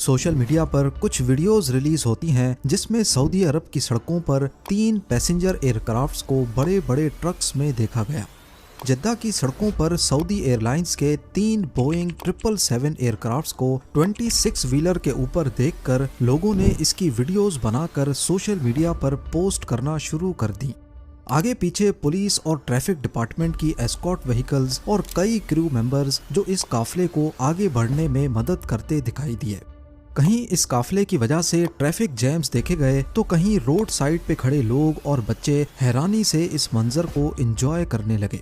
Social media पर कुछ videos release होती हैं जिसमें सऊदी अरब की सड़कों पर 3 पैसेंजर एयरक्राफ्ट्स को बड़े बड़े ट्रक्स में देखा गया। जद्दा की सड़कों पर सऊदी एयरलाइंस के 3 बोइंग 777 एयरक्राफ्ट्स को 26 व्हीलर के ऊपर देखकर लोगों ने इसकी वीडियोस बनाकर सोशल मीडिया पर पोस्ट करना शुरू कर दी। आगे पीछे पुलिस और ट्रैफिक डिपार्टमेंट की एस्कॉर्ट व्हीकल्स और कई क्रू मेंबर्स जो इस काफले को आगे बढ़ने में मदद करते दिखाई दिए। कहीं इस काफले की वजह से ट्रैफिक जैम्स देखे गए तो कहीं रोड साइड पे खड़े लोग और बच्चे हैरानी से इस मंजर को एंजॉय करने लगे।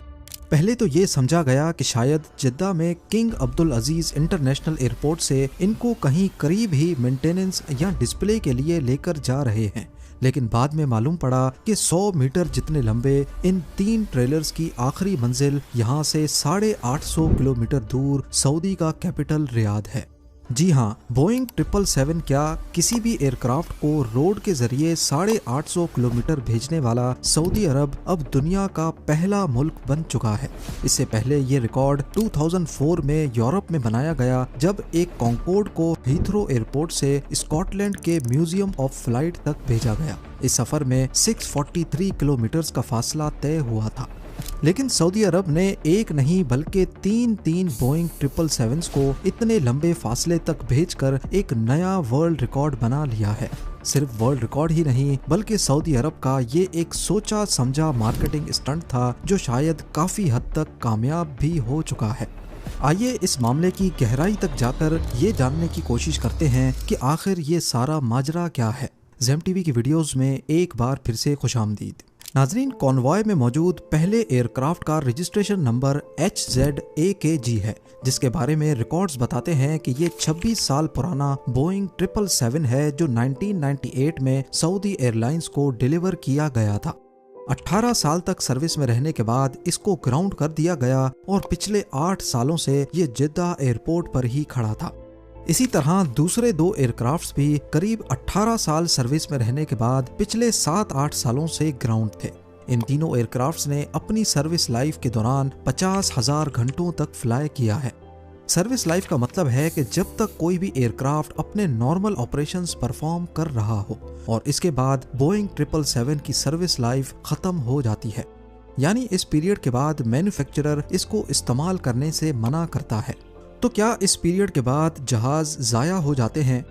पहले तो ये समझा गया कि शायद जद्दा में किंग अब्दुल अजीज इंटरनेशनल एयरपोर्ट से इनको कहीं करीब ही मेंटेनेंस या डिस्प्ले के लिए लेकर जा रहे हैं, लेकिन बाद में मालूम पड़ा कि 100 मीटर जितने लंबे इन 3 ट्रेलर्स की आखिरी मंजिल यहाँ से 850 किलोमीटर दूर सऊदी का कैपिटल रियाद है। जी हाँ, बोइंग 777 क्या किसी भी एयरक्राफ्ट को रोड के जरिए 850 किलोमीटर भेजने वाला सऊदी अरब अब दुनिया का पहला मुल्क बन चुका है। इससे पहले ये रिकॉर्ड 2004 में यूरोप में बनाया गया जब एक कॉन्कोर्ड को हीथ्रो एयरपोर्ट से स्कॉटलैंड के म्यूजियम ऑफ फ्लाइट तक भेजा गया। इस सफर में 643 किलोमीटर का फासला तय हुआ था, लेकिन सऊदी अरब ने एक नहीं बल्कि 3 बोइंग 777 को इतने लंबे फासले तक भेजकर एक नया वर्ल्ड रिकॉर्ड बना लिया है। सिर्फ वर्ल्ड रिकॉर्ड ही नहीं बल्कि सऊदी अरब का ये एक सोचा समझा मार्केटिंग स्टंट था जो शायद काफी हद तक कामयाब भी हो चुका है। आइए इस मामले की गहराई तक जाकर ये जानने की कोशिश करते हैं कि आखिर ये सारा माजरा क्या है। ज़ेम टीवी की वीडियोस में एक बार फिर से खुशामदीद। नाजरीन, कॉन्वॉय में मौजूद पहले एयरक्राफ्ट का रजिस्ट्रेशन नंबर HZAKG है, जिसके बारे में रिकॉर्ड्स बताते हैं कि ये 26 साल पुराना बोइंग 777 है जो 1998 में सऊदी एयरलाइंस को डिलीवर किया गया था। 18 साल तक सर्विस में रहने के बाद इसको ग्राउंड कर दिया गया और पिछले 8 सालों से ये जिद्दा एयरपोर्ट पर ही खड़ा था। इसी तरह दूसरे 2 एयरक्राफ्ट्स भी करीब 18 साल सर्विस में रहने के बाद पिछले 7-8 सालों से ग्राउंड थे। इन तीनों एयरक्राफ्ट्स ने अपनी सर्विस लाइफ के दौरान 50,000 घंटों तक फ्लाई किया है। सर्विस लाइफ का मतलब है कि जब तक कोई भी एयरक्राफ्ट अपने नॉर्मल ऑपरेशंस परफॉर्म कर रहा हो और इसके बाद बोइंग 777 की सर्विस लाइफ खत्म हो जाती है, यानी इस पीरियड के बाद मैन्युफैक्चरर इसको इस्तेमाल करने से मना करता है। तो क्या इस पीरियड के बाद जहाज ज़ाया हो जाते हैं?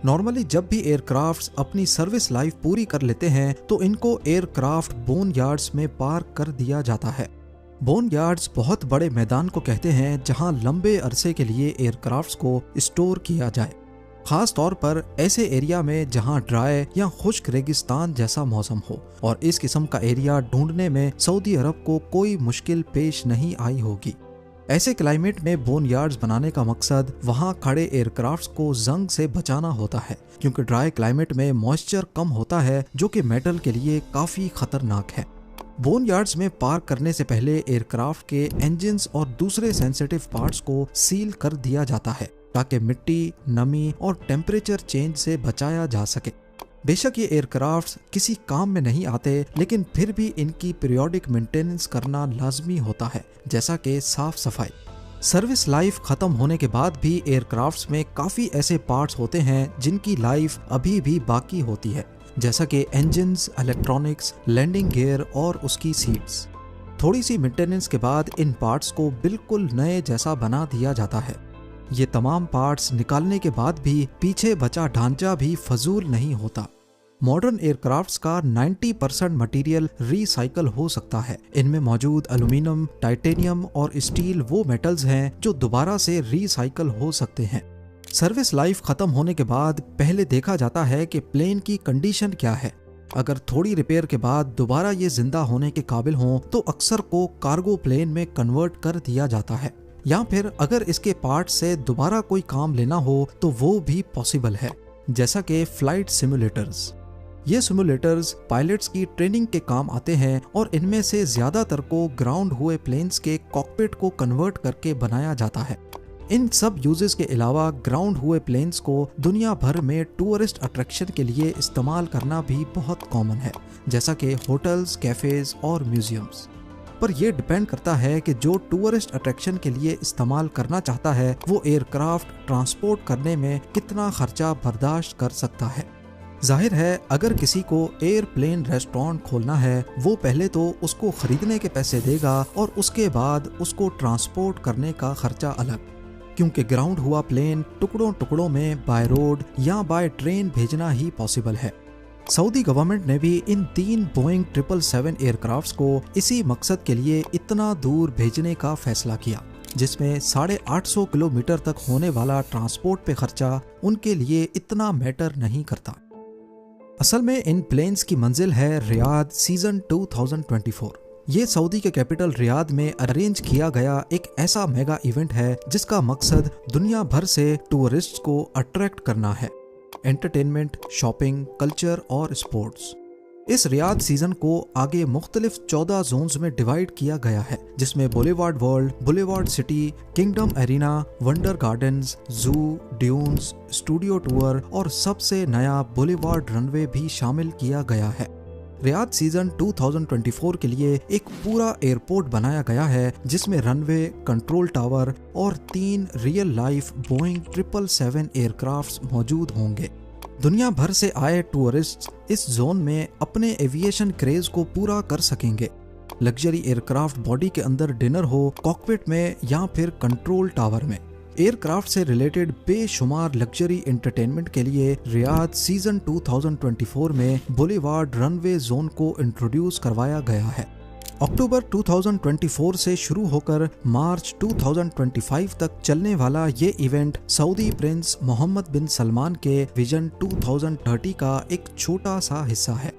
नॉर्मली जब भी एयरक्राफ्ट्स अपनी सर्विस लाइफ पूरी कर लेते हैं तो इनको एयरक्राफ्ट बोन यार्ड्स में पार्क कर दिया जाता है। बोन यार्ड्स बहुत बड़े मैदान को कहते हैं जहां लंबे अरसे के लिए एयरक्राफ्ट्स को स्टोर किया जाए, खास तौर पर ऐसे एरिया में जहां ड्राई या खुश्क रेगिस्तान जैसा मौसम हो, और इस किस्म का एरिया ढूंढने में सऊदी अरब को कोई मुश्किल पेश नहीं आई होगी। ऐसे क्लाइमेट में बोन यार्ड्स बनाने का मकसद वहां खड़े एयरक्राफ्ट्स को जंग से बचाना होता है, क्योंकि ड्राई क्लाइमेट में मॉइस्चर कम होता है जो कि मेटल के लिए काफी खतरनाक है। बोन यार्ड्स में पार्क करने से पहले एयरक्राफ्ट के इंजन्स और दूसरे सेंसिटिव पार्ट्स को सील कर दिया जाता है ताकि मिट्टी, नमी और टेम्परेचर चेंज से बचाया जा सके। बेशक ये एयरक्राफ्ट्स किसी काम में नहीं आते, लेकिन फिर भी इनकी पीरियोडिक मेंटेनेंस करना लाजमी होता है, जैसा कि साफ सफाई। सर्विस लाइफ खत्म होने के बाद भी एयरक्राफ्ट्स में काफ़ी ऐसे पार्ट्स होते हैं जिनकी लाइफ अभी भी बाकी होती है, जैसा कि इंजन्स, इलेक्ट्रॉनिक्स, लैंडिंग गियर और उसकी सीट्स। थोड़ी सी मेंटेनेंस के बाद इन पार्ट्स को बिल्कुल नए जैसा बना दिया जाता है। ये तमाम पार्ट्स निकालने के बाद भी पीछे बचा ढांचा भी फजूल नहीं होता। मॉडर्न एयरक्राफ्ट्स का 90% मटेरियल रिसाइकल हो सकता है। इनमें मौजूद एल्यूमिनियम, टाइटेनियम और स्टील वो मेटल्स हैं जो दोबारा से रिसाइकल हो सकते हैं। सर्विस लाइफ खत्म होने के बाद पहले देखा जाता है कि प्लेन की कंडीशन क्या है। अगर थोड़ी रिपेयर के बाद दोबारा ये जिंदा होने के काबिल हों तो अक्सर को कार्गो प्लेन में कन्वर्ट कर दिया जाता है, या फिर अगर इसके पार्ट से दोबारा कोई काम लेना हो तो वो भी पॉसिबल है, जैसा कि फ्लाइट सिमुलेटर्स। ये सिमुलेटर्स पायलट्स की ट्रेनिंग के काम आते हैं और इनमें से ज्यादातर को ग्राउंड हुए प्लेन्स के कॉकपिट को कन्वर्ट करके बनाया जाता है। इन सब यूजेस के अलावा ग्राउंड हुए प्लेन्स को दुनिया भर में टूरिस्ट अट्रैक्शन के लिए इस्तेमाल करना भी बहुत कॉमन है, जैसा कि होटल्स, कैफेज और म्यूजियम्स। पर यह डिपेंड करता है कि जो टूरिस्ट अट्रैक्शन के लिए इस्तेमाल करना चाहता है वो एयरक्राफ्ट ट्रांसपोर्ट करने में कितना खर्चा बर्दाश्त कर सकता है। जाहिर है अगर किसी को एयरप्लेन रेस्टोरेंट खोलना है वो पहले तो उसको खरीदने के पैसे देगा और उसके बाद उसको ट्रांसपोर्ट करने का खर्चा अलग, क्योंकि ग्राउंड हुआ प्लेन टुकड़ों टुकड़ों में बाय रोड या बाय ट्रेन भेजना ही पॉसिबल है। सऊदी गवर्नमेंट ने भी इन 3 बोइंग 777 एयरक्राफ्ट्स को इसी मकसद के लिए इतना दूर भेजने का फैसला किया, जिसमें 850 किलोमीटर तक होने वाला ट्रांसपोर्ट पे खर्चा उनके लिए इतना मैटर नहीं करता। असल में इन प्लेन्स की मंजिल है रियाद सीजन 2024। ये सऊदी के कैपिटल रियाद में अरेंज किया गया एक ऐसा मेगा इवेंट है जिसका मकसद दुनिया भर से टूरिस्ट्स को अट्रैक्ट करना है। एंटरटेनमेंट, शॉपिंग, कल्चर और स्पोर्ट्स। इस रियाद सीजन को आगे मुख्तलिफ 14 जोन्स में डिवाइड किया गया है, जिसमें boulevard world, boulevard city, kingdom arena, wonder gardens, जू, ड्यून्स, स्टूडियो टूर और सबसे नया बुलेवार्ड रनवे भी शामिल किया गया है। रियाद सीजन 2024 के लिए एक पूरा एयरपोर्ट बनाया गया है जिसमें रनवे, कंट्रोल टावर और 3 रियल लाइफ बोइंग 777 एयरक्राफ्ट्स मौजूद होंगे। दुनिया भर से आए टूरिस्ट इस जोन में अपने एविएशन क्रेज को पूरा कर सकेंगे। लग्जरी एयरक्राफ्ट बॉडी के अंदर डिनर हो, कॉकपिट में या फिर कंट्रोल टावर में। एयरक्राफ्ट से रिलेटेड बेशुमार लग्जरी एंटरटेनमेंट के लिए रियाद सीजन 2024 में बुलेवार्ड रनवे जोन को इंट्रोड्यूस करवाया गया है। अक्टूबर 2024 से शुरू होकर मार्च 2025 तक चलने वाला ये इवेंट सऊदी प्रिंस मोहम्मद बिन सलमान के विजन 2030 का एक छोटा सा हिस्सा है।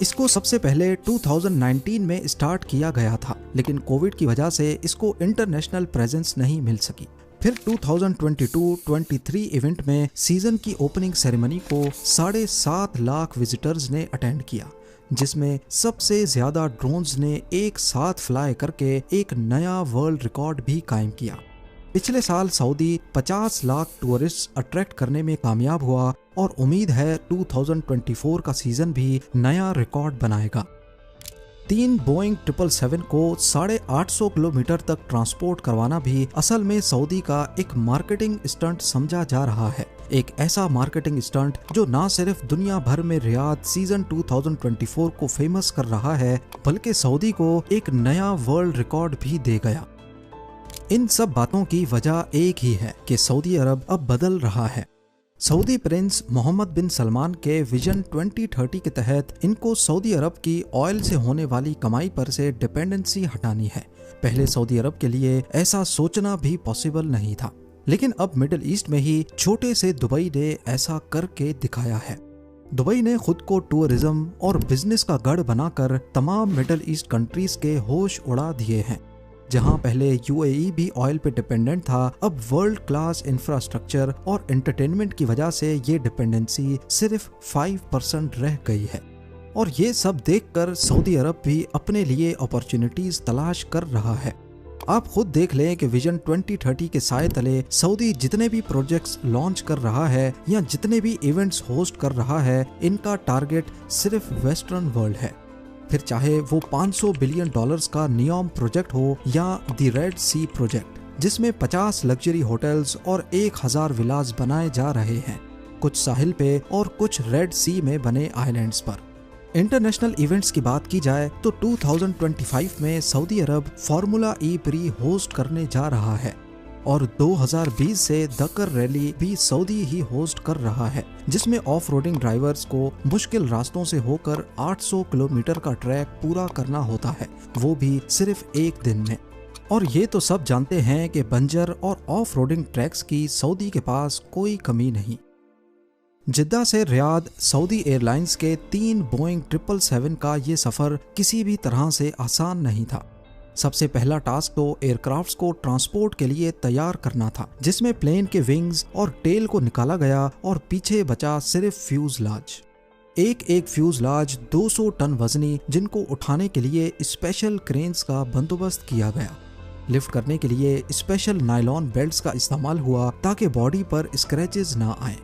इसको सबसे पहले 2019 में स्टार्ट किया गया था, लेकिन कोविड की वजह से इसको इंटरनेशनल प्रेजेंस नहीं मिल सकी। फिर 2022-23 इवेंट में सीजन की ओपनिंग सेरेमनी को 7.5 लाख विजिटर्स ने अटेंड किया, जिसमें सबसे ज्यादा ड्रोन्स ने एक साथ फ्लाई करके एक नया वर्ल्ड रिकॉर्ड भी कायम किया। पिछले साल सऊदी 50 लाख टूरिस्ट अट्रैक्ट करने में कामयाब हुआ और उम्मीद है 2024 का सीजन भी नया रिकॉर्ड बनाएगा। 3 बोइंग 777 को 850 किलोमीटर तक ट्रांसपोर्ट करवाना भी असल में सऊदी का एक मार्केटिंग स्टंट समझा जा रहा है। एक ऐसा मार्केटिंग स्टंट जो ना सिर्फ दुनिया भर में रियाद सीजन 2024 को फेमस कर रहा है, बल्कि सऊदी को एक नया वर्ल्ड रिकॉर्ड भी दे गया। इन सब बातों की वजह एक ही है कि सऊदी अरब अब बदल रहा है। सऊदी प्रिंस मोहम्मद बिन सलमान के विजन 2030 के तहत इनको सऊदी अरब की ऑयल से होने वाली कमाई पर से डिपेंडेंसी हटानी है। पहले सऊदी अरब के लिए ऐसा सोचना भी पॉसिबल नहीं था, लेकिन अब मिडिल ईस्ट में ही छोटे से दुबई ने ऐसा करके दिखाया है। दुबई ने खुद को टूरिज्म और बिजनेस का गढ़ बनाकर तमाम मिडिल ईस्ट कंट्रीज के होश उड़ा दिए हैं। जहां पहले यूएई भी ऑयल पे डिपेंडेंट था, अब वर्ल्ड क्लास इंफ्रास्ट्रक्चर और एंटरटेनमेंट की वजह से ये डिपेंडेंसी सिर्फ 5% रह गई है। और ये सब देखकर सऊदी अरब भी अपने लिए अपॉर्चुनिटीज तलाश कर रहा है। आप खुद देख लें कि विजन 2030 के साए तले सऊदी जितने भी प्रोजेक्ट्स लॉन्च कर रहा है या जितने भी इवेंट्स होस्ट कर रहा है, इनका टारगेट सिर्फ वेस्टर्न वर्ल्ड है। फिर चाहे वो $500 बिलियन का नियोम प्रोजेक्ट हो या द रेड सी प्रोजेक्ट, जिसमें 50 लग्जरी होटल्स और 1000 विलास बनाए जा रहे हैं, कुछ साहिल पे और कुछ रेड सी में बने आइलैंड्स पर। इंटरनेशनल इवेंट्स की बात की जाए तो 2025 में सऊदी अरब फार्मूला ई प्री होस्ट करने जा रहा है और 2020 से दक्कर रैली भी सऊदी ही होस्ट कर रहा है, जिसमें ऑफ रोडिंग ड्राइवर्स को मुश्किल रास्तों से होकर 800 किलोमीटर का ट्रैक पूरा करना होता है, वो भी सिर्फ एक दिन में। और ये तो सब जानते हैं कि बंजर और ऑफ रोडिंग ट्रैक्स की सऊदी के पास कोई कमी नहीं। जिद्दा से रियाद सऊदी एयरलाइंस के 3 बोइंग 777 का ये सफर किसी भी तरह से आसान नहीं था। सबसे पहला टास्क तो एयरक्राफ्ट्स को ट्रांसपोर्ट के लिए तैयार करना था, जिसमें प्लेन के विंग्स और टेल को निकाला गया और पीछे बचा सिर्फ फ्यूजलाज। एक फ्यूजलाज 200 टन वजनी, जिनको उठाने के लिए स्पेशल क्रेन्स का बंदोबस्त किया गया। लिफ्ट करने के लिए स्पेशल नायलॉन बेल्ट्स का इस्तेमाल हुआ ताकि बॉडी पर स्क्रैचेस ना आए।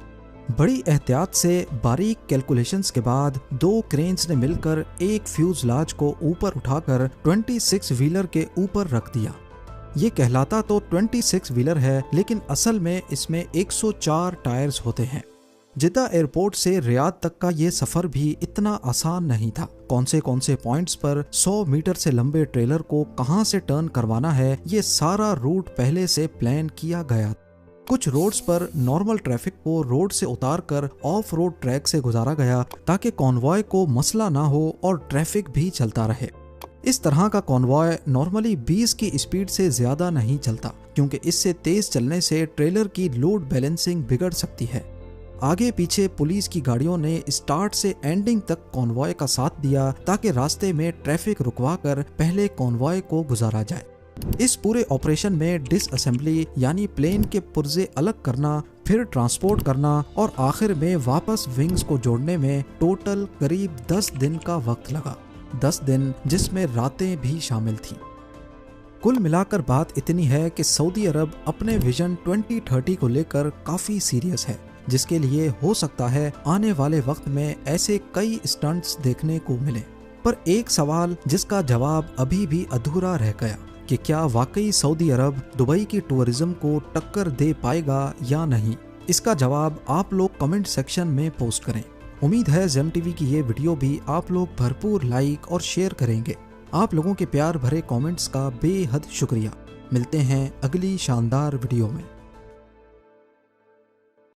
बड़ी एहतियात से बारीक कैलकुलेशंस के बाद 2 क्रेन्स ने मिलकर एक फ्यूजलाज को ऊपर उठाकर 26 व्हीलर के ऊपर रख दिया। ये कहलाता तो 26 व्हीलर है, लेकिन असल में इसमें 104 टायर्स होते हैं। जिद्दा एयरपोर्ट से रियाद तक का ये सफर भी इतना आसान नहीं था। कौन से पॉइंट्स पर 100 मीटर से लंबे ट्रेलर को कहां से टर्न करवाना है, ये सारा रूट पहले से प्लान किया गया। कुछ रोड्स पर नॉर्मल ट्रैफिक को रोड से उतारकर ऑफ रोड ट्रैक से गुजारा गया ताकि कॉन्वॉय को मसला ना हो और ट्रैफिक भी चलता रहे। इस तरह का कॉन्वॉय नॉर्मली 20 की स्पीड से ज्यादा नहीं चलता, क्योंकि इससे तेज चलने से ट्रेलर की लोड बैलेंसिंग बिगड़ सकती है। आगे पीछे पुलिस की गाड़ियों ने स्टार्ट से एंडिंग तक कॉन्वॉय का साथ दिया ताकि रास्ते में ट्रैफिक रुकवा कर पहले कॉन्वॉय को गुजारा जाए। इस पूरे ऑपरेशन में डिसअसेंबली यानी प्लेन के पुर्जे अलग करना, फिर ट्रांसपोर्ट करना और आखिर में वापस विंग्स को जोड़ने में टोटल करीब 10 दिन का वक्त लगा। 10 दिन जिसमें रातें भी शामिल थी। कुल मिलाकर बात इतनी है कि सऊदी अरब अपने विजन 2030 को लेकर काफी सीरियस है, जिसके लिए हो सकता है आने वाले वक्त में ऐसे कई स्टंट्स देखने को मिले। पर एक सवाल जिसका जवाब अभी भी अधूरा रह गया कि क्या वाकई सऊदी अरब दुबई की टूरिज्म को टक्कर दे पाएगा या नहीं। इसका जवाब आप लोग कमेंट सेक्शन में पोस्ट करें। उम्मीद है ज़ेम टीवी की ये वीडियो भी आप लोग भरपूर लाइक और शेयर करेंगे। आप लोगों के प्यार भरे कमेंट्स का बेहद शुक्रिया। मिलते हैं अगली शानदार वीडियो में।